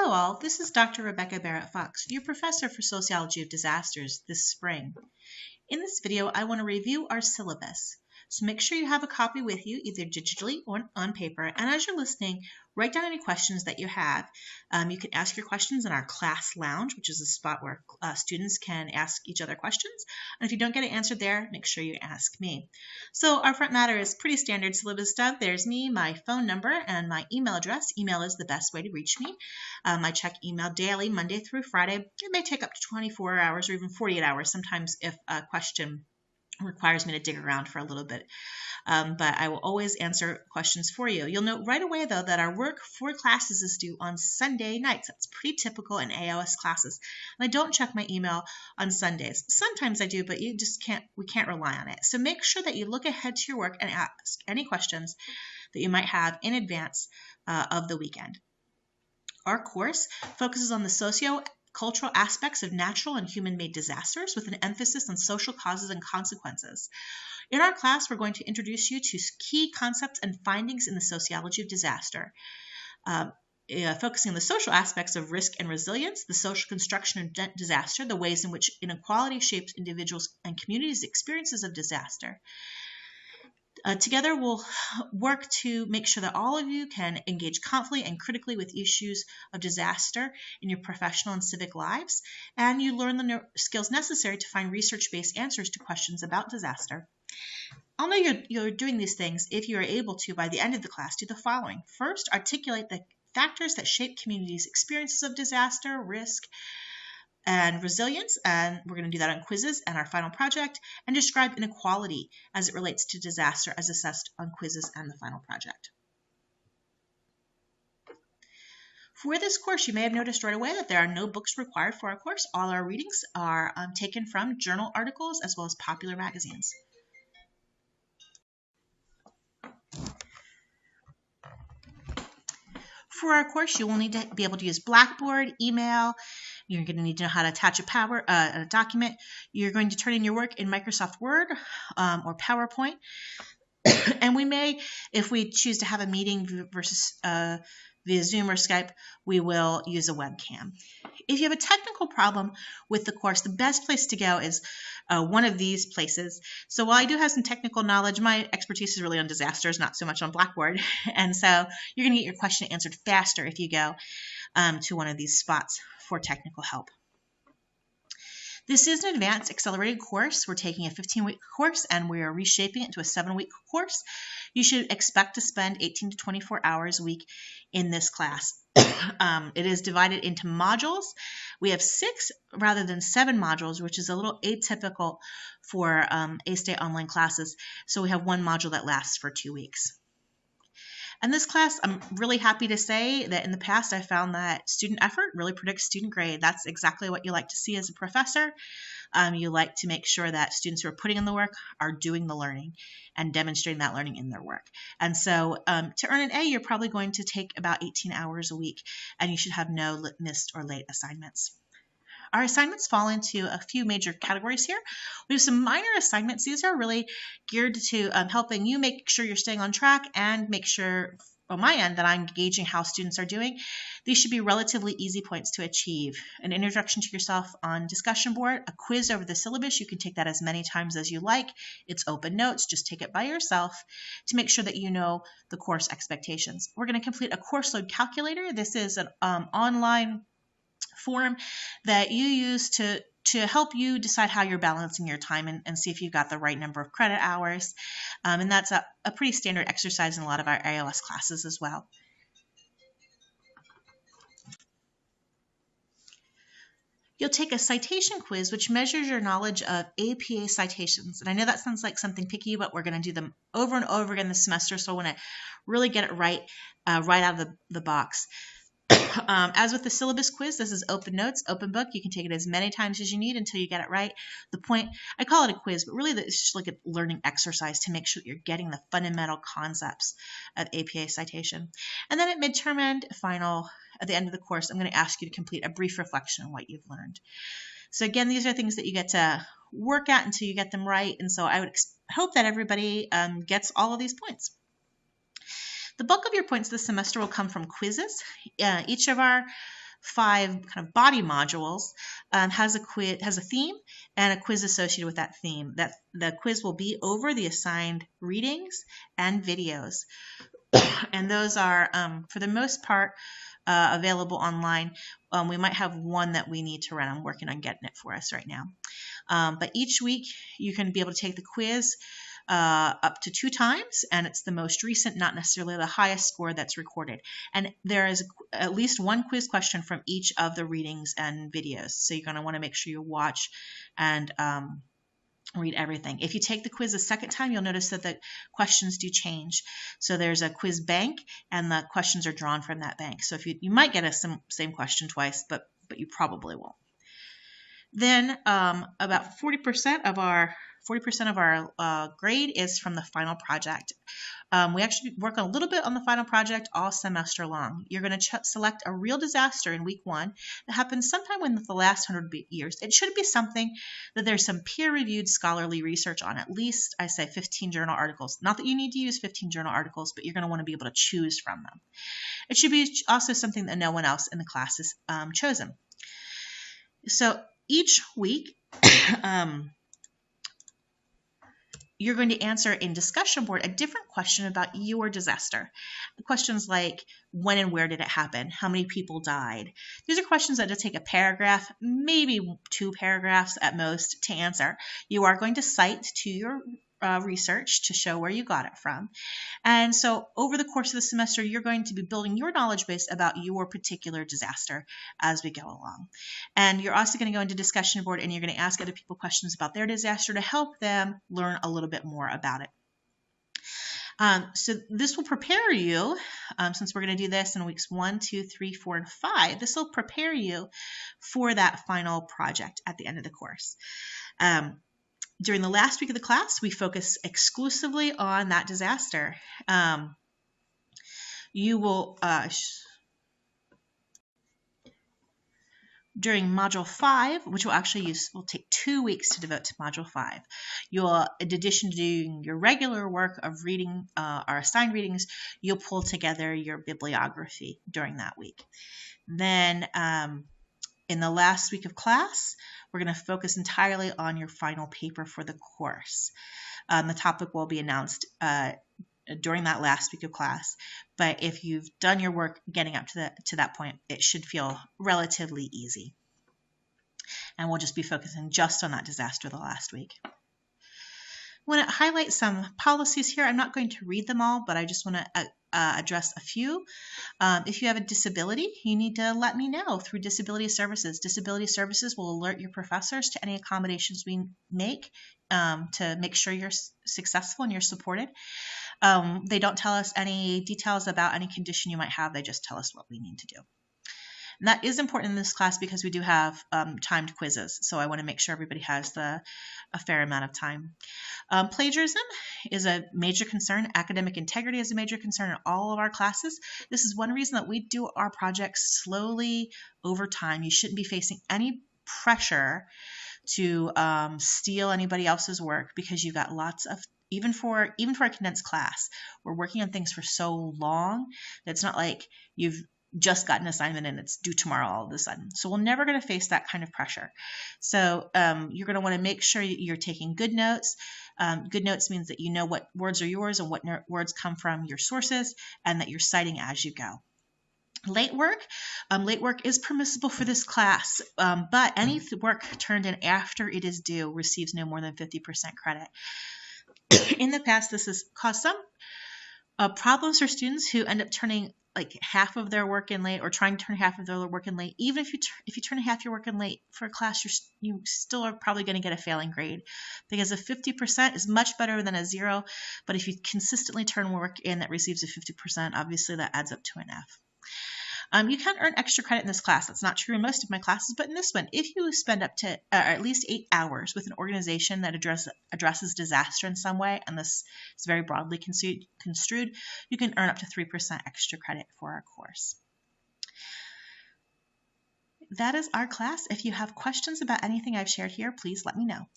Hello all, this is Dr. Rebecca Barrett-Fox, your professor for Sociology of Disasters this spring. In this video, I want to review our syllabus. So make sure you have a copy with you, either digitally or on paper. And as you're listening, write down any questions that you have. You can ask your questions in our class lounge, which is a spot where students can ask each other questions. And if you don't get it answered there, make sure you ask me. So our front matter is pretty standard syllabus stuff. There's me, my phone number, and my email address. Email is the best way to reach me. I check email daily, Monday through Friday. It may take up to 24 hours or even 48 hours sometimes if a question requires me to dig around for a little bit. But I will always answer questions for you. You'll note right away, though, that our work for classes is due on Sunday nights. That's pretty typical in AOS classes. And I don't check my email on Sundays. Sometimes I do, but we can't rely on it. So make sure that you look ahead to your work and ask any questions that you might have in advance of the weekend. Our course focuses on the socio-cultural aspects of natural and human-made disasters with an emphasis on social causes and consequences. In our class, we're going to introduce you to key concepts and findings in the sociology of disaster, focusing on the social aspects of risk and resilience, the social construction of disaster, the ways in which inequality shapes individuals' and communities' experiences of disaster. Together, we'll work to make sure that all of you can engage confidently and critically with issues of disaster in your professional and civic lives, and you learn the skills necessary to find research-based answers to questions about disaster. I'll know you're doing these things if you are able to, by the end of the class, do the following. First, articulate the factors that shape communities' experiences of disaster, risk, and resilience, and we're going to do that on quizzes and our final project, and describe inequality as it relates to disaster as assessed on quizzes and the final project. For this course, you may have noticed right away that there are no books required for our course. All our readings are taken from journal articles as well as popular magazines. For our course, you will need to be able to use Blackboard, email. You're going to need to know how to attach a document. You're going to turn in your work in Microsoft Word or PowerPoint. And we may, if we choose to have a meeting versus via Zoom or Skype, we will use a webcam. If you have a technical problem with the course, the best place to go is one of these places. So while I do have some technical knowledge, my expertise is really on disasters, not so much on Blackboard. And so you're going to get your question answered faster if you go to one of these spots for technical help. This is an advanced accelerated course. We're taking a 15-week course and we are reshaping it into a 7-week course. You should expect to spend 18 to 24 hours a week in this class. It is divided into modules. We have 6 rather than 7 modules, which is a little atypical for A-State online classes. So we have one module that lasts for 2 weeks. And this class, I'm really happy to say that in the past, I found that student effort really predicts student grade. That's exactly what you like to see as a professor. You like to make sure that students who are putting in the work are doing the learning and demonstrating that learning in their work. And so to earn an A, you're probably going to take about 18 hours a week, and you should have no missed or late assignments. Our assignments fall into a few major categories here. We have some minor assignments. These are really geared to helping you make sure you're staying on track and make sure on my end that I'm gauging how students are doing. These should be relatively easy points to achieve. An introduction to yourself on discussion board, a quiz over the syllabus. You can take that as many times as you like. It's open notes. Just take it by yourself to make sure that you know the course expectations. We're going to complete a course load calculator. This is an online form that you use to help you decide how you're balancing your time and see if you've got the right number of credit hours. And that's a pretty standard exercise in a lot of our AOS classes as well. You'll take a citation quiz, which measures your knowledge of APA citations. And I know that sounds like something picky, but we're going to do them over and over again this semester, so I want to really get it right out of the box. As with the syllabus quiz, this is open notes, open book. You can take it as many times as you need until you get it right. The point, I call it a quiz, but really it's just like a learning exercise to make sure that you're getting the fundamental concepts of APA citation. And then at midterm and final, at the end of the course, I'm going to ask you to complete a brief reflection on what you've learned. So again, these are things that you get to work at until you get them right. And so I would hope that everybody gets all of these points. The bulk of your points this semester will come from quizzes. Each of our 5 kind of body modules has a theme and a quiz associated with that theme. That the quiz will be over the assigned readings and videos, and those are for the most part available online. We might have one that we need to run. I'm working on getting it for us right now. But each week you can be able to take the quiz up to 2 times, and it's the most recent, not necessarily the highest score that's recorded. And there is at least one quiz question from each of the readings and videos. So you're going to want to make sure you watch and read everything. If you take the quiz a second time, you'll notice that the questions do change. So there's a quiz bank, and the questions are drawn from that bank. So if you might get a same question twice, but you probably won't. Then about 40% of our grade is from the final project. We actually work a little bit on the final project all semester long. You're going to select a real disaster in week 1 that happens sometime in the last 100 years. It should be something that there's some peer-reviewed scholarly research on, at least, I say, 15 journal articles. Not that you need to use 15 journal articles, but you're going to want to be able to choose from them. It should be also something that no one else in the class has chosen. So each week, you're going to answer in discussion board a different question about your disaster. Questions like, when and where did it happen? How many people died? These are questions that just take a paragraph, maybe 2 paragraphs at most, to answer. You are going to cite to your research to show where you got it from. And so over the course of the semester, you're going to be building your knowledge base about your particular disaster as we go along. And you're also going to go into discussion board, and you're going to ask other people questions about their disaster to help them learn a little bit more about it. So this will prepare you, since we're going to do this in weeks 1, 2, 3, 4, and 5, this will prepare you for that final project at the end of the course. During the last week of the class, we focus exclusively on that disaster. You will, during Module 5, which will take 2 weeks to devote to Module 5, you'll, in addition to doing your regular work of reading our assigned readings, you'll pull together your bibliography during that week. Then in the last week of class, we're going to focus entirely on your final paper for the course. The topic will be announced during that last week of class, but if you've done your work getting up to that point, it should feel relatively easy. And we'll just be focusing just on that disaster the last week. I want to highlight some policies here. I'm not going to read them all, but I just want to address a few. If you have a disability, you need to let me know through Disability Services. Disability Services will alert your professors to any accommodations we make to make sure you're successful and you're supported. They don't tell us any details about any condition you might have. They just tell us what we need to do. And that is important in this class because we do have timed quizzes, so I want to make sure everybody has a fair amount of time. Plagiarism is a major concern. Academic integrity is a major concern in all of our classes. This is one reason that we do our projects slowly over time. You shouldn't be facing any pressure to steal anybody else's work because you've got lots of, even for a condensed class, we're working on things for so long that it's not like you've just got an assignment and it's due tomorrow all of a sudden. So we're never going to face that kind of pressure. So you're going to want to make sure you're taking good notes. Good notes means that you know what words are yours and what words come from your sources, and that you're citing as you go. Late work is permissible for this class, but any work turned in after it is due receives no more than 50% credit. In the past, this has caused some problems for students who end up turning like half of their work in late, or trying to turn half of their work in late. Even if you turn half your work in late for a class, you still are probably going to get a failing grade, because a 50% is much better than a 0. But if you consistently turn work in that receives a 50%, obviously that adds up to an F. You can earn extra credit in this class. That's not true in most of my classes, but in this one, if you spend up to at least 8 hours with an organization that addresses disaster in some way, and this is very broadly construed, you can earn up to 3% extra credit for our course. That is our class. If you have questions about anything I've shared here, please let me know.